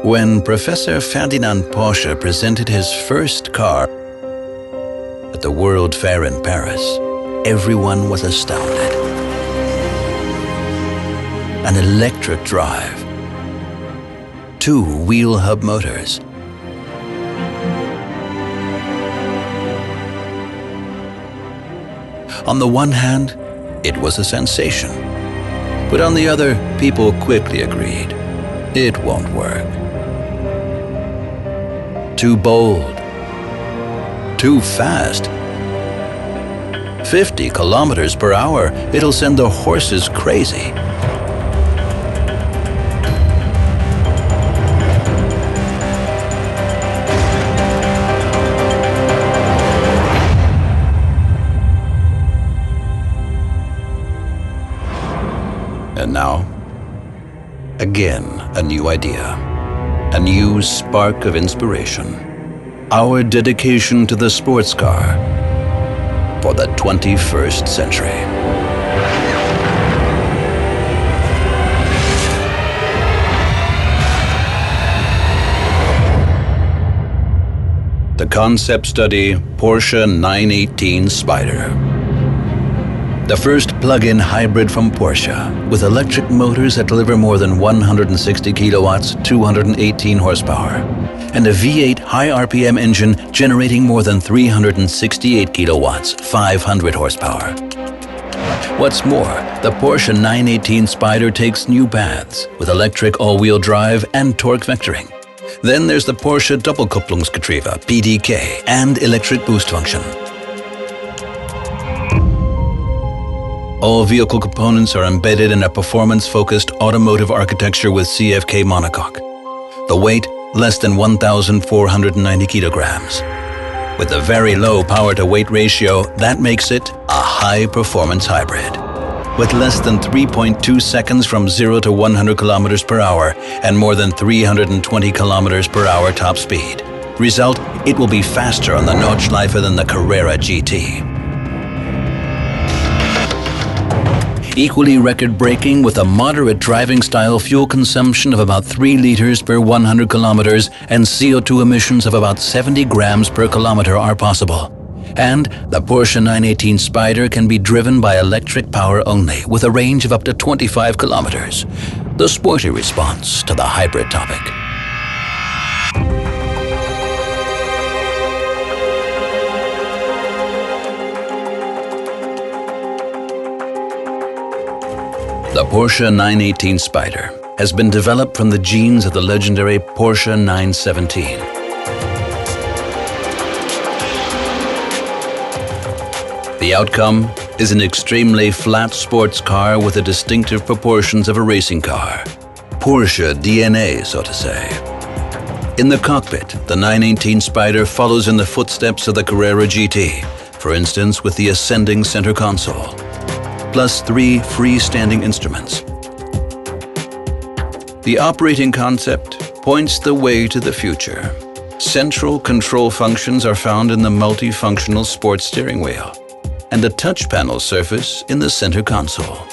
When Professor Ferdinand Porsche presented his first car at the World Fair in Paris, everyone was astounded. An electric drive, 2 wheel hub motors, on the one hand, it was a sensation, but on the other, people quickly agreed, it won't work. Too bold, too fast. 50 kilometers per hour, it'll send the horses crazy. And now, again, a new idea, a new spark of inspiration. Our dedication to the sports car for the 21st century. The concept study, Porsche 918 Spyder. The first plug-in hybrid from Porsche, with electric motors that deliver more than 160 kilowatts, 218 horsepower, and a V8 high RPM engine generating more than 368 kilowatts, 500 horsepower. What's more, the Porsche 918 Spyder takes new paths with electric all-wheel drive and torque vectoring. Then there's the Porsche Doppelkupplungsgetriebe, PDK, and electric boost function. All vehicle components are embedded in a performance-focused automotive architecture with CFK monocoque. The weight, less than 1,490 kilograms. With a very low power-to-weight ratio, that makes it a high-performance hybrid. With less than 3.2 seconds from 0 to 100 kilometers per hour and more than 320 kilometers per hour top speed. Result, it will be faster on the Nordschleife than the Carrera GT. Equally record-breaking with a moderate driving-style fuel consumption of about 3 liters per 100 kilometers and CO2 emissions of about 70 grams per kilometer are possible. And the Porsche 918 Spyder can be driven by electric power only with a range of up to 25 kilometers. The sporty response to the hybrid topic. The Porsche 918 Spyder has been developed from the genes of the legendary Porsche 917. The outcome is an extremely flat sports car with the distinctive proportions of a racing car. Porsche DNA, so to say. In the cockpit, the 918 Spyder follows in the footsteps of the Carrera GT, for instance with the ascending center console. Plus 3 freestanding instruments. The operating concept points the way to the future. Central control functions are found in the multifunctional sports steering wheel and a touch panel surface in the center console.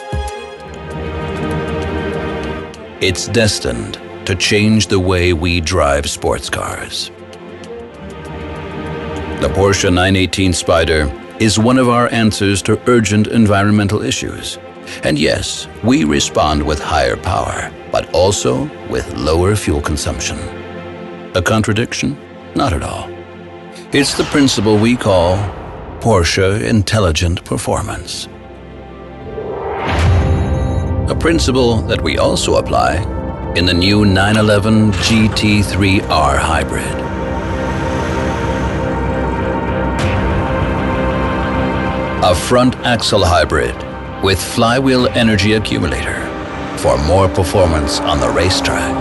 It's destined to change the way we drive sports cars. The Porsche 918 Spyder is one of our answers to urgent environmental issues. And yes, we respond with higher power, but also with lower fuel consumption. A contradiction? Not at all. It's the principle we call Porsche Intelligent Performance. A principle that we also apply in the new 911 GT3R hybrid. A front axle hybrid with flywheel energy accumulator for more performance on the racetrack.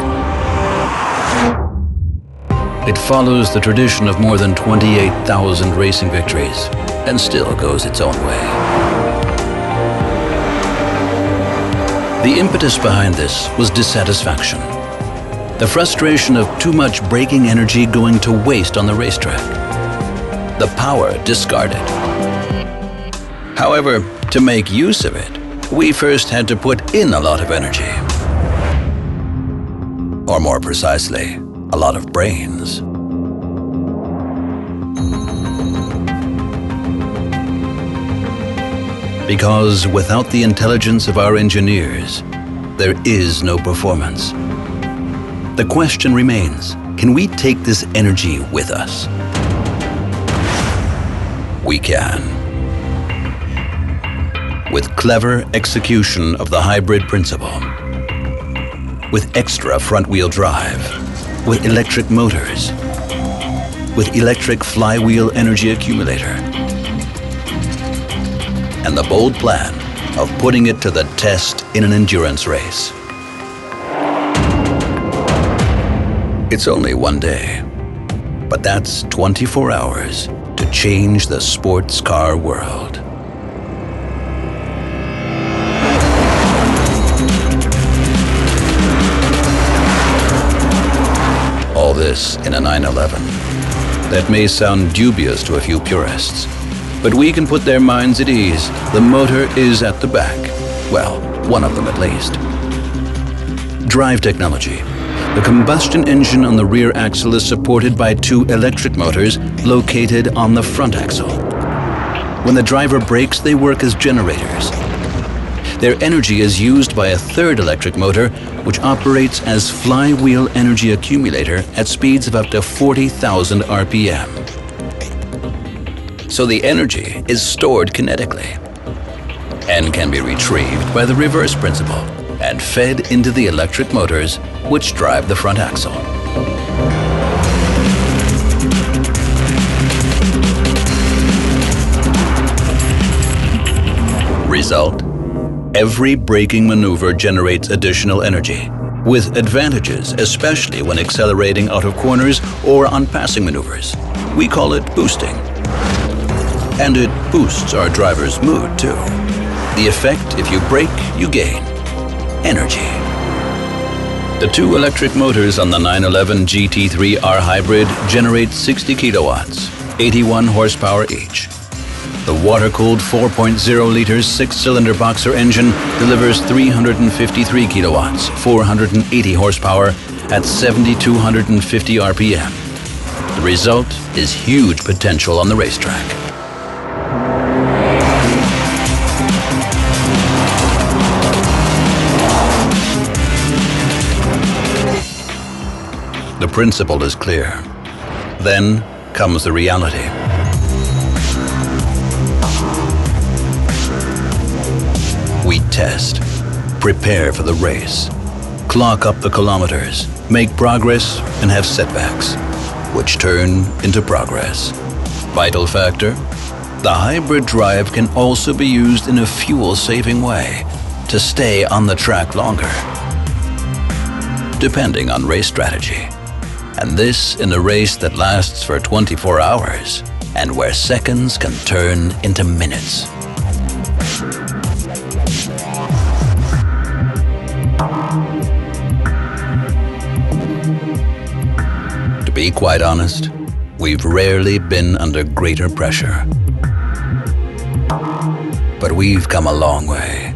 It follows the tradition of more than 28,000 racing victories and still goes its own way. The impetus behind this was dissatisfaction. The frustration of too much braking energy going to waste on the racetrack. The power discarded. However, to make use of it, we first had to put in a lot of energy. Or more precisely, a lot of brains. Because without the intelligence of our engineers, there is no performance. The question remains, can we take this energy with us? We can. With clever execution of the hybrid principle, with extra front-wheel drive, with electric motors, with electric flywheel energy accumulator, and the bold plan of putting it to the test in an endurance race. It's only one day, but that's 24 hours to change the sports car world. All this in a 911. That may sound dubious to a few purists, but we can put their minds at ease. The motor is at the back. Well, one of them at least. Drive technology. The combustion engine on the rear axle is supported by two electric motors located on the front axle. When the driver brakes, they work as generators. Their energy is used by a third electric motor, which operates as flywheel energy accumulator at speeds of up to 40,000 RPM. So the energy is stored kinetically and can be retrieved by the reverse principle and fed into the electric motors which drive the front axle. Result: every braking maneuver generates additional energy, with advantages especially when accelerating out of corners or on passing maneuvers. We call it boosting. And it boosts our driver's mood too. The effect: if you brake, you gain energy. The two electric motors on the 911 GT3R Hybrid generate 60 kilowatts, 81 horsepower each. The water-cooled 4.0-liter six-cylinder boxer engine delivers 353 kilowatts, 480 horsepower at 7,250 RPM. The result is huge potential on the racetrack. The principle is clear. Then comes the reality. We test, prepare for the race, clock up the kilometers, make progress, and have setbacks, which turn into progress. Vital factor: the hybrid drive can also be used in a fuel-saving way to stay on the track longer, depending on race strategy. And this in a race that lasts for 24 hours and where seconds can turn into minutes. To be quite honest, we've rarely been under greater pressure. But we've come a long way.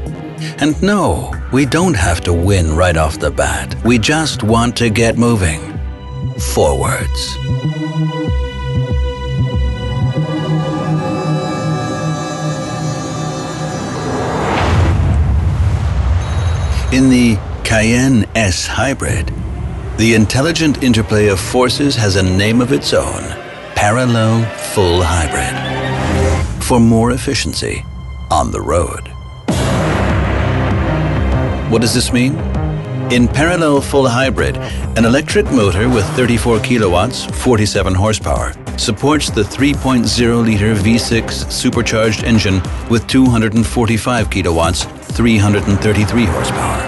And no, we don't have to win right off the bat. We just want to get moving. Forwards. In the Cayenne S Hybrid, the intelligent interplay of forces has a name of its own: Parallel Full Hybrid. For more efficiency on the road. What does this mean? In Parallel Full Hybrid, an electric motor with 34 kilowatts, 47 horsepower, supports the 3.0-liter V6 supercharged engine with 245 kilowatts, 333 horsepower.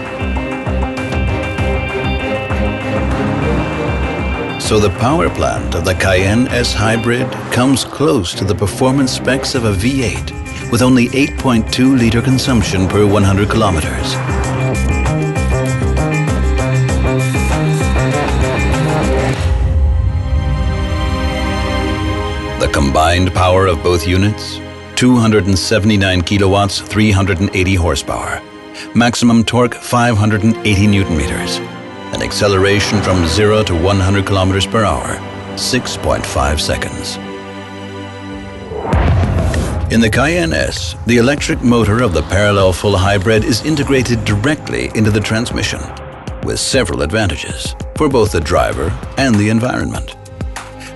So the power plant of the Cayenne S Hybrid comes close to the performance specs of a V8 with only 8.2-liter consumption per 100 kilometers. The combined power of both units, 279 kilowatts, 380 horsepower. Maximum torque, 580 Newton meters. an acceleration from 0 to 100 kilometers per hour, 6.5 seconds. In the Cayenne S, the electric motor of the parallel full hybrid is integrated directly into the transmission, with several advantages for both the driver and the environment.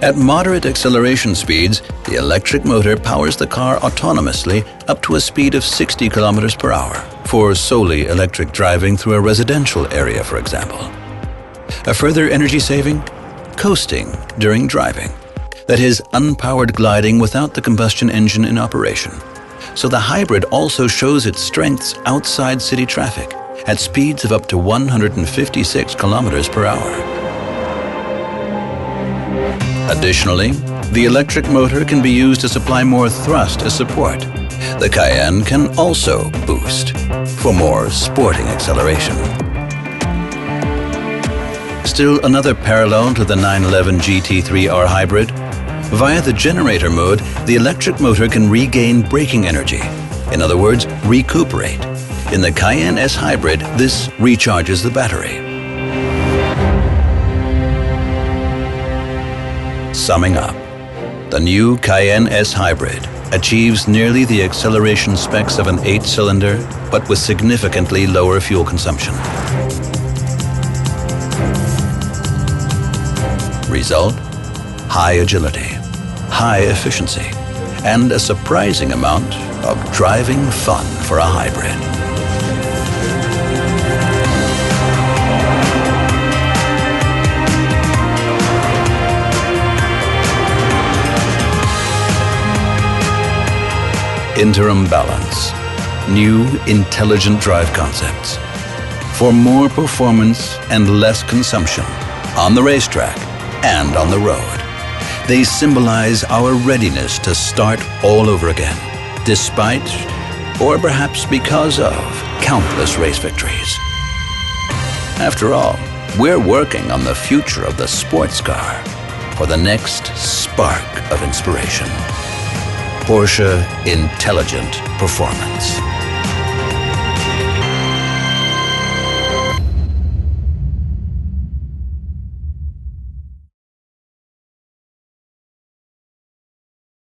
At moderate acceleration speeds, the electric motor powers the car autonomously up to a speed of 60 kilometers per hour for solely electric driving through a residential area, for example. A further energy saving? Coasting during driving. That is, unpowered gliding without the combustion engine in operation. So the hybrid also shows its strengths outside city traffic at speeds of up to 156 kilometers per hour. Additionally, the electric motor can be used to supply more thrust as support. The Cayenne can also boost for more sporting acceleration. Still another parallel to the 911 GT3R hybrid. Via the generator mode, the electric motor can regain braking energy. In other words, recuperate. In the Cayenne S hybrid, this recharges the battery. Summing up, the new Cayenne S hybrid achieves nearly the acceleration specs of an 8-cylinder, but with significantly lower fuel consumption. Result? High agility, high efficiency, and a surprising amount of driving fun for a hybrid. Interim balance. New intelligent drive concepts. For more performance and less consumption on the racetrack and on the road. They symbolize our readiness to start all over again, despite, or perhaps because of, countless race victories. After all, we're working on the future of the sports car for the next spark of inspiration. Porsche Intelligent Performance.